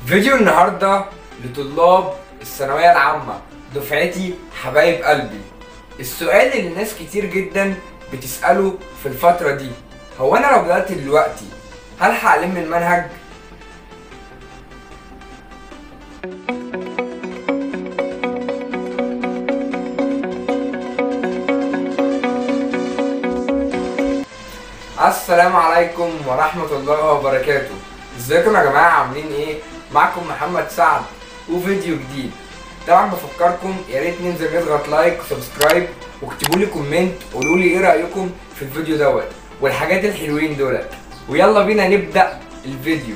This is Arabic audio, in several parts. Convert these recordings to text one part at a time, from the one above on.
فيديو النهارده لطلاب الثانويه العامه دفعتي حبايب قلبي. السؤال اللي ناس كتير جدا بتساله في الفتره دي، هو انا لو بدات دلوقتي هلحق الم المنهج؟ السلام عليكم ورحمه الله وبركاته. ازيكم يا جماعه، عاملين ايه؟ معكم محمد سعد وفيديو جديد. طبعا بفكركم يا ريت ننزل نضغط لايك وسبسكرايب واكتبوا لي كومنت، قولوا لي ايه رايكم في الفيديو دوت والحاجات الحلوين دولت. ويلا بينا نبدا الفيديو.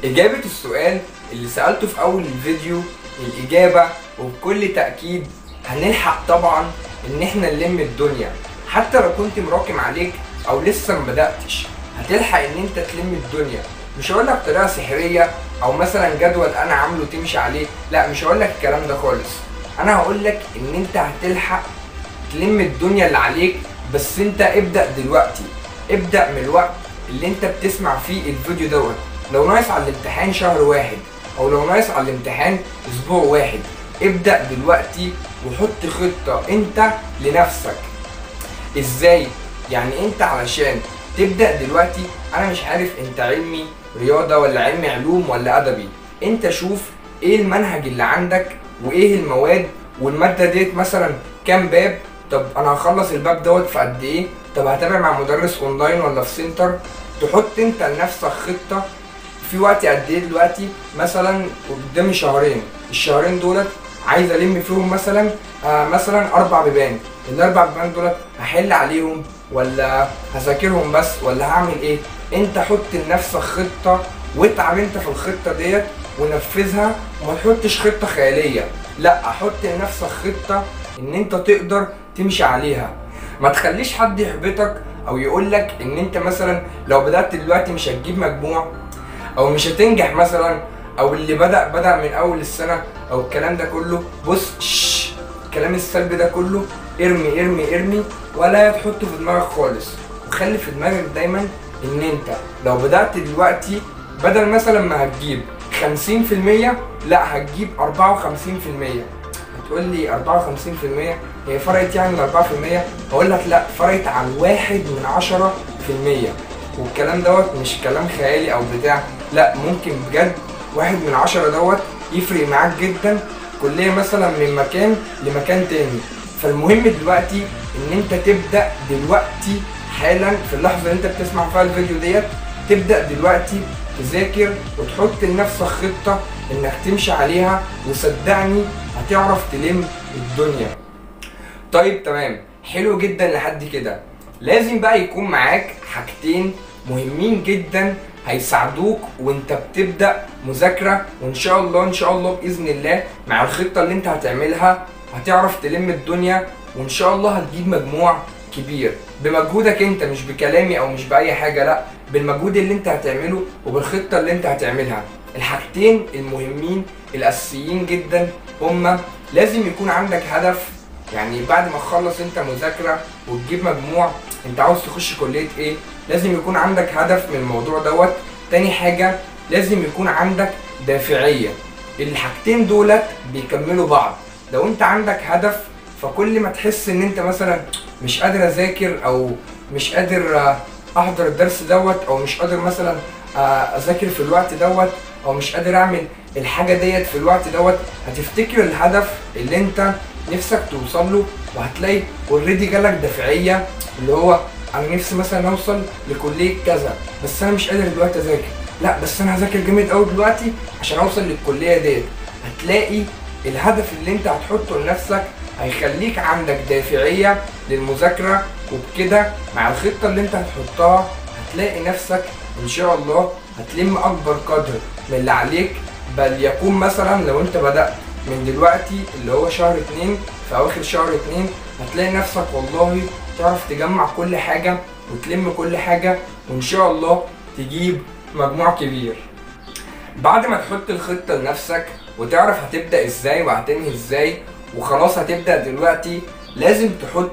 اجابه السؤال اللي سالته في اول الفيديو، الاجابه وبكل تاكيد هنلحق طبعا ان احنا نلم الدنيا. حتى لو كنت مراكم عليك او لسه ما بداتش هتلحق ان انت تلم الدنيا. مش هقول لك طريقه سحريه او مثلا جدول انا عامله تمشي عليه، لا مش هقول لك الكلام ده خالص. انا هقول لك ان انت هتلحق تلم الدنيا اللي عليك، بس انت ابدا دلوقتي. ابدا من الوقت اللي انت بتسمع فيه الفيديو دوت. لو ناقص على الامتحان شهر واحد او لو ناقص على الامتحان اسبوع واحد، ابدا دلوقتي وحط خطه انت لنفسك. ازاي؟ يعني انت علشان تبدأ دلوقتي، انا مش عارف انت علمي رياضة ولا علمي علوم ولا ادبي، انت شوف ايه المنهج اللي عندك وايه المواد، والمادة ديت مثلا كام باب. طب انا هخلص الباب دوت في قد ايه؟ طب هتابع مع مدرس اونلاين ولا في سنتر؟ تحط انت لنفسك خطة في وقت قد ايه دلوقتي. مثلا قدامي شهرين، الشهرين دولت عايز الم فيهم مثلا 4 بيبان. الاربع بيبان دولت هحل عليهم ولا هذاكرهم بس ولا هعمل ايه؟ انت حط لنفسك خطه واتعب انت في الخطه ديت ونفذها، وما تحطش خطه خياليه، لا حط لنفسك خطه ان انت تقدر تمشي عليها. ما تخليش حد يحبطك او يقول لك ان انت مثلا لو بدات دلوقتي مش هتجيب مجموع او مش هتنجح مثلا، او اللي بدأ من اول السنه او الكلام ده كله. بص، الكلام السلبي ده كله ارمي ارمي ارمي ولا تحطه في دماغك خالص. وخلي في دماغك دايما ان انت لو بدأت دلوقتي بدل مثلا ما هتجيب 50%، لا هتجيب 54%. هتقول لي 54% هي فرقت يعني ال 4%؟ هقول لك لا، فرقت عن 1/10%. والكلام دوت مش كلام خيالي او بتاع، لا ممكن بجد 1/10 دوت يفرق معاك جدا. كلية مثلا من مكان لمكان تاني. فالمهم دلوقتي ان انت تبدأ دلوقتي حالا في اللحظة اللي انت بتسمع فيها الفيديو ديت، تبدأ دلوقتي تذاكر وتحط لنفسك خطة انك تمشي عليها، وصدقني هتعرف تلم الدنيا. طيب تمام، حلو جدا لحد كده. لازم بقى يكون معاك حاجتين مهمين جدا هيساعدوك وانت بتبدأ مذاكرة، وان شاء الله ان شاء الله بإذن الله مع الخطة اللي انت هتعملها هتعرف تلم الدنيا، وان شاء الله هتجيب مجموع كبير بمجهودك انت، مش بكلامي او مش بأي حاجة، لا بالمجهود اللي انت هتعمله وبالخطة اللي انت هتعملها. الحاجتين المهمين الأساسيين جدا هما لازم يكون عندك هدف. يعني بعد ما تخلص انت مذاكرة وتجيب مجموع، انت عاوز تخش كلية ايه؟ لازم يكون عندك هدف من الموضوع دوت. تاني حاجة لازم يكون عندك دافعية. الحاجتين دولت بيكملوا بعض. لو انت عندك هدف، فكل ما تحس ان انت مثلا مش قادر اذاكر او مش قادر احضر الدرس دوت او مش قادر مثلا اذاكر في الوقت دوت او مش قادر اعمل الحاجة ديت في الوقت دوت، هتفتكر الهدف اللي انت نفسك توصل له وهتلاقي اوريدي جالك دافعية، اللي هو انا نفسي مثلا اوصل لكليه كذا بس انا مش قادر دلوقتي اذاكر، لا بس انا هذاكر جامد قوي دلوقتي عشان اوصل للكليه ديت. هتلاقي الهدف اللي انت هتحطه لنفسك هيخليك عندك دافعيه للمذاكره، وبكده مع الخطه اللي انت هتحطها هتلاقي نفسك ان شاء الله هتلم اكبر قدر من اللي عليك. بل يكون مثلا لو انت بدات من دلوقتي اللي هو شهر 2، في اواخر شهر 2 هتلاقي نفسك والله تعرف تجمع كل حاجة وتلم كل حاجة، وإن شاء الله تجيب مجموع كبير. بعد ما تحط الخطة لنفسك وتعرف هتبدأ إزاي وهتنهي إزاي وخلاص هتبدأ دلوقتي، لازم تحط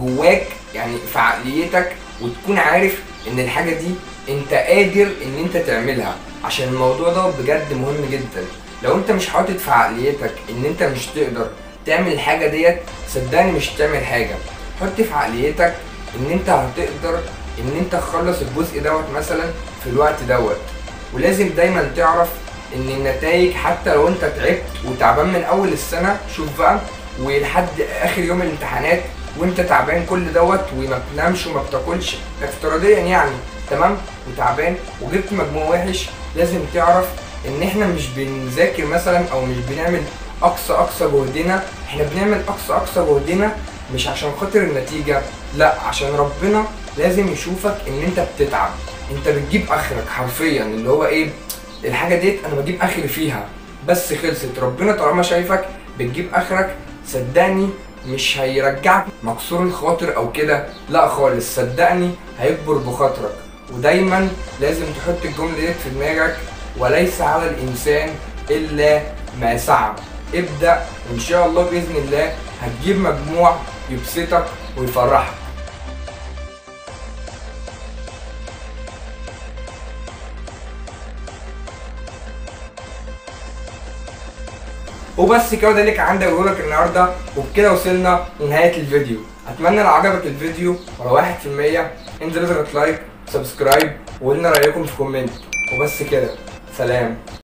جواك يعني في عقليتك وتكون عارف ان الحاجه دي انت قادر ان انت تعملها، عشان الموضوع ده بجد مهم جدا. لو انت مش حاطط في عقليتك ان انت مش تقدر تعمل الحاجه ديت، صدقني مش هتعمل حاجه. حط في عقليتك ان انت هتقدر ان انت تخلص الجزء دوت مثلا في الوقت دوت. ولازم دايما تعرف ان النتائج حتى لو انت تعبت وتعبان من اول السنه، شوف بقى ولحد اخر يوم الامتحانات وانت تعبان كل دوت وما بتنامش وما بتاكلش افتراضيا يعني، تمام، وتعبان وجبت مجموع وحش، لازم تعرف ان احنا مش بنذاكر مثلا او مش بنعمل اقصى جهدنا، احنا بنعمل اقصى جهدنا مش عشان خاطر النتيجه، لا، عشان ربنا لازم يشوفك ان انت بتتعب، انت بتجيب اخرك حرفيا، اللي هو ايه، الحاجه ديت انا بجيب اخري فيها بس خلصت. ربنا طالما شايفك بتجيب اخرك، صدقني مش هيرجعك مكسور الخاطر او كده، لا خالص، صدقني هيكبر بخاطرك. ودايما لازم تحط الجمله ديت في دماغك، وليس على الانسان الا ما سعى. ابدا وان شاء الله باذن الله هتجيب مجموع يبسطك ويفرحك. وبس كده، ده اللي كان عندي اقوله لك النهارده، وبكده وصلنا لنهايه الفيديو. اتمنى لو عجبك الفيديو ولو 1% انزل اضغط لايك، سبسكرايب، وقولنا رايكم في كومنت. وبس كده، سلام.